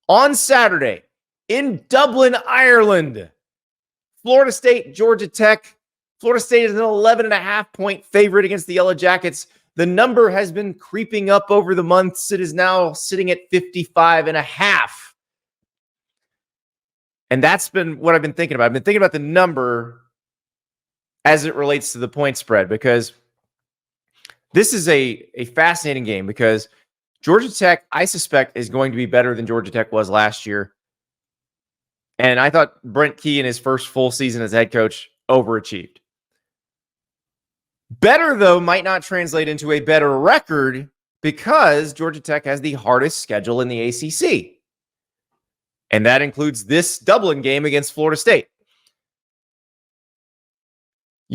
On Saturday in Dublin, Ireland, Florida State, Georgia Tech. Florida State is an 11.5-point favorite against the Yellow Jackets. The number has been creeping up over the months. It is now sitting at 55.5. And that's been what I've been thinking about. I've been thinking about the number as it relates to the point spread, because this is a fascinating game, because Georgia Tech, I suspect, is going to be better than Georgia Tech was last year. And I thought Brent Key in his first full season as head coach overachieved. Better, though, might not translate into a better record, because Georgia Tech has the hardest schedule in the ACC. And that includes this Dublin game against Florida State.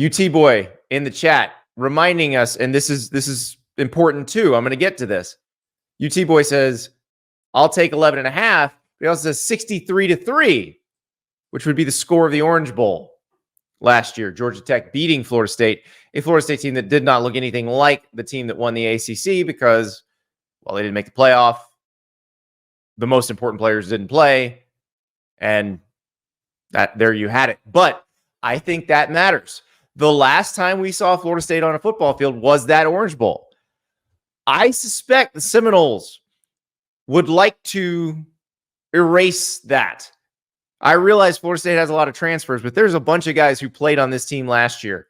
UT Boy in the chat reminding us, and this is important too. I'm going to get to this. UT Boy says, I'll take 11.5. He also says 63-3, which would be the score of the Orange Bowl last year. Georgia Tech beating Florida State, a Florida State team that did not look anything like the team that won the ACC because, well, they didn't make the playoff. The most important players didn't play, and that there you had it. But I think that matters. The last time we saw Florida State on a football field was that Orange Bowl. I suspect the Seminoles would like to erase that. I realize Florida State has a lot of transfers, but there's a bunch of guys who played on this team last year,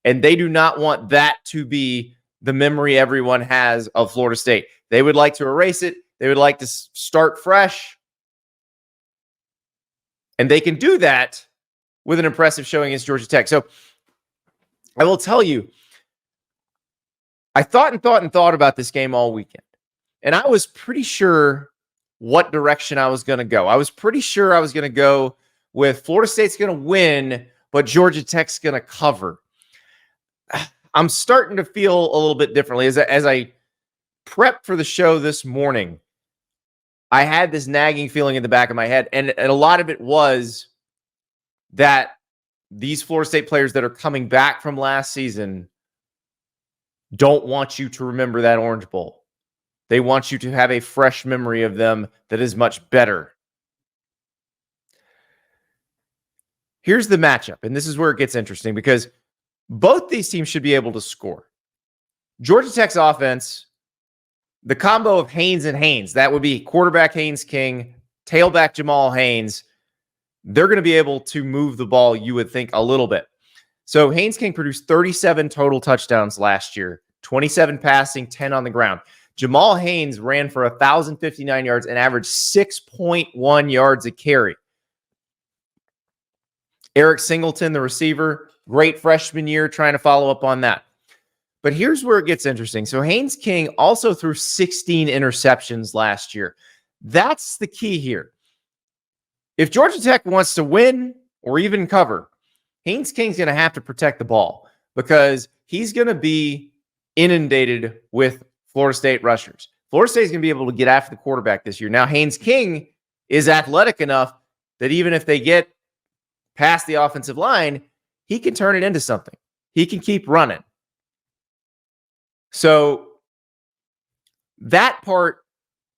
and they do not want that to be the memory everyone has of Florida State. They would like to erase it. They would like to start fresh. And they can do that with an impressive showing against Georgia Tech. So I will tell you, I thought about this game all weekend. And I was pretty sure what direction I was going to go. I was pretty sure I was going to go with Florida State's going to win, but Georgia Tech's going to cover. I'm starting to feel a little bit differently. As I prepped for the show this morning, I had this nagging feeling in the back of my head. And a lot of it was that these Florida State players that are coming back from last season don't want you to remember that Orange Bowl. They want you to have a fresh memory of them that is much better. Here's the matchup, and this is where it gets interesting, because both these teams should be able to score. Georgia Tech's offense, the combo of Haynes and Haynes, that would be quarterback Haynes King, tailback Jamal Haynes. They're going to be able to move the ball, you would think, a little bit. So Haynes King produced 37 total touchdowns last year, 27 passing, 10 on the ground. Jamal Haynes ran for 1,059 yards and averaged 6.1 yards a carry. Eric Singleton, the receiver, great freshman year, trying to follow up on that. But here's where it gets interesting. So Haynes King also threw 16 interceptions last year. That's the key here. If Georgia Tech wants to win or even cover, Haynes King's going to have to protect the ball, because he's going to be inundated with Florida State rushers. Florida State is going to be able to get after the quarterback this year. Now, Haynes King is athletic enough that even if they get past the offensive line, he can turn it into something. He can keep running. So that part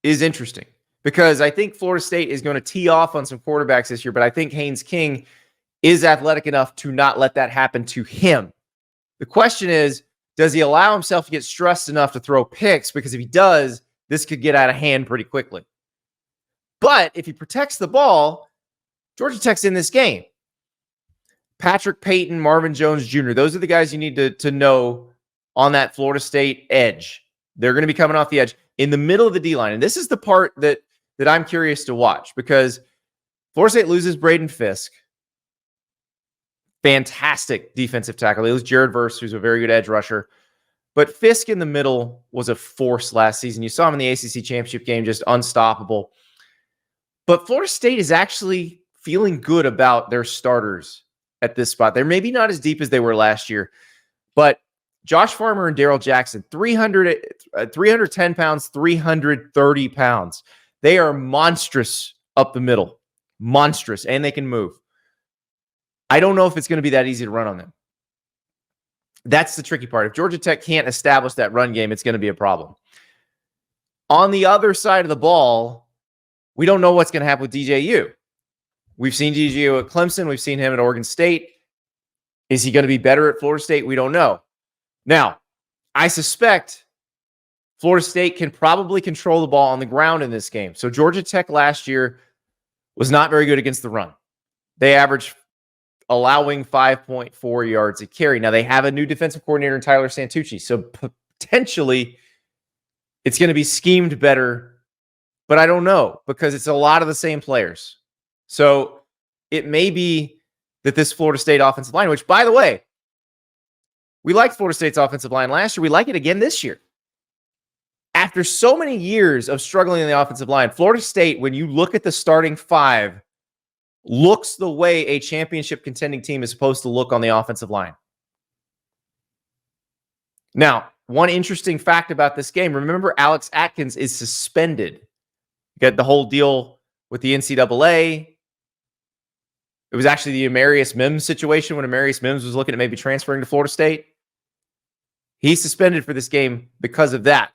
is interesting, because I think Florida State is going to tee off on some quarterbacks this year, but I think Haynes King is athletic enough to not let that happen to him. The question is, does he allow himself to get stressed enough to throw picks? Because if he does, this could get out of hand pretty quickly. But if he protects the ball, Georgia Tech's in this game. Patrick Payton, Marvin Jones Jr., those are the guys you need to know on that Florida State edge. They're going to be coming off the edge in the middle of the D-line. And this is the part that I'm curious to watch, because Florida State loses Braden Fisk. Fantastic defensive tackle. They lose Jared Verse, who's a very good edge rusher. But Fisk in the middle was a force last season. You saw him in the ACC championship game, just unstoppable. But Florida State is actually feeling good about their starters at this spot. They're maybe not as deep as they were last year, but Josh Farmer and Darrell Jackson, 310 pounds, 330 pounds. They are monstrous up the middle. Monstrous, and they can move. I don't know if it's going to be that easy to run on them. That's the tricky part. If Georgia Tech can't establish that run game, it's going to be a problem. On the other side of the ball, We don't know what's going to happen with DJU. We've seen DJU at Clemson. We've seen him at Oregon State. Is he going to be better at Florida State? We don't know. Now, I suspect Florida State can probably control the ball on the ground in this game. So Georgia Tech last year was not very good against the run. They averaged allowing 5.4 yards a carry. Now, they have a new defensive coordinator in Tyler Santucci. So potentially it's going to be schemed better, but I don't know because it's a lot of the same players. So it may be that this Florida State offensive line, which, by the way, we liked Florida State's offensive line last year. We like it again this year. After so many years of struggling in the offensive line, Florida State, when you look at the starting five, looks the way a championship contending team is supposed to look on the offensive line. Now, one interesting fact about this game, remember Alex Atkins is suspended. You got the whole deal with the NCAA. It was actually the Amarius Mims situation when Amarius Mims was looking at maybe transferring to Florida State. He's suspended for this game because of that.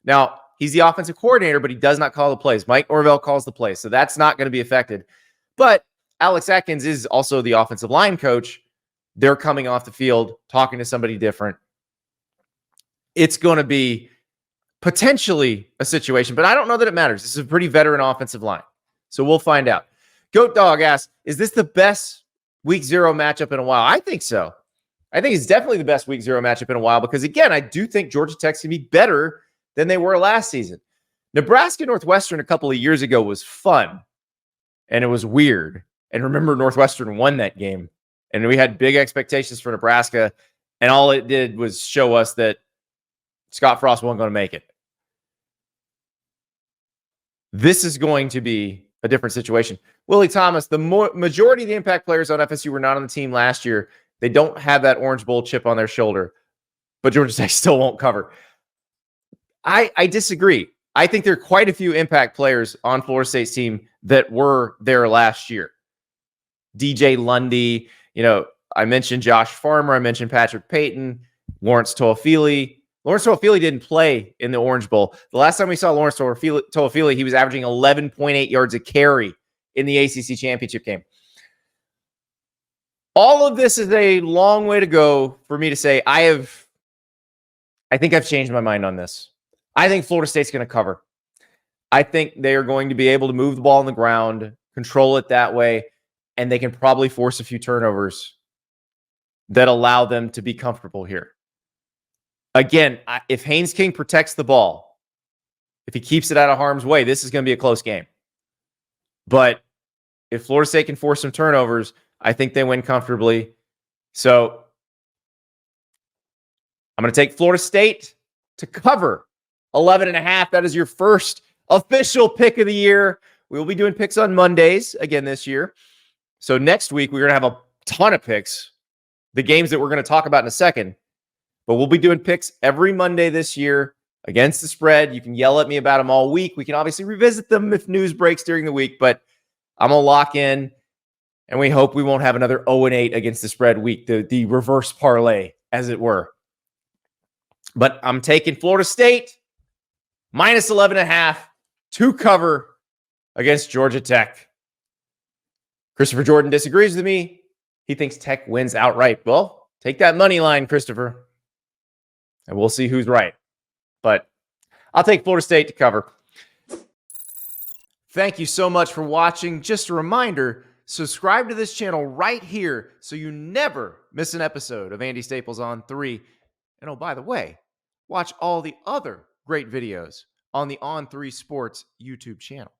Now, he's the offensive coordinator, but he does not call the plays. Mike Norvell calls the plays, so that's not going to be affected. But Alex Atkins is also the offensive line coach. They're coming off the field, talking to somebody different. It's going to be potentially a situation, but I don't know that it matters. This is a pretty veteran offensive line, so we'll find out. Goat Dog asks, is this the best week 0 matchup in a while? I think so. I think it's definitely the best week 0 matchup in a while because, again, I do think Georgia Tech's going to be better than they were last season. Nebraska Northwestern a couple of years ago was fun, and it was weird. And remember, Northwestern won that game, and we had big expectations for Nebraska, and all it did was show us that Scott Frost wasn't going to make it. This is going to be a different situation. Willie Thomas, the majority of the impact players on FSU were not on the team last year. They don't have that Orange Bowl chip on their shoulder, but Georgia Tech still won't cover. I disagree. I think there are quite a few impact players on Florida State's team that were there last year. DJ Lundy, I mentioned Josh Farmer. I mentioned Patrick Payton, Lawrence Toafili. Lawrence Toafili didn't play in the Orange Bowl. The last time we saw Lawrence Toafili, he was averaging 11.8 yards a carry in the ACC championship game. All of this is a long way to go for me to say I think I've changed my mind on this. I think Florida State's going to cover. I think they are going to be able to move the ball on the ground, control it that way, and they can probably force a few turnovers that allow them to be comfortable here. Again, if Haynes King protects the ball, if he keeps it out of harm's way, this is going to be a close game. But if Florida State can force some turnovers, I think they win comfortably. So I'm going to take Florida State to cover 11.5. That is your first official pick of the year. We will be doing picks on Mondays again this year. So next week, we're going to have a ton of picks, the games that we're going to talk about in a second. But we'll be doing picks every Monday this year against the spread. You can yell at me about them all week. We can obviously revisit them if news breaks during the week, but I'm going to lock in, and we hope we won't have another 0-8 against the spread week, the reverse parlay, as it were. But I'm taking Florida State minus 11.5 to cover against Georgia Tech. Christopher Jordan disagrees with me. He thinks Tech wins outright. Well, take that money line, Christopher, and we'll see who's right. But I'll take Florida State to cover. Thank you so much for watching. Just a reminder, subscribe to this channel right here so you never miss an episode of Andy Staples on 3. And oh, by the way, watch all the other great videos on the On3 Sports YouTube channel.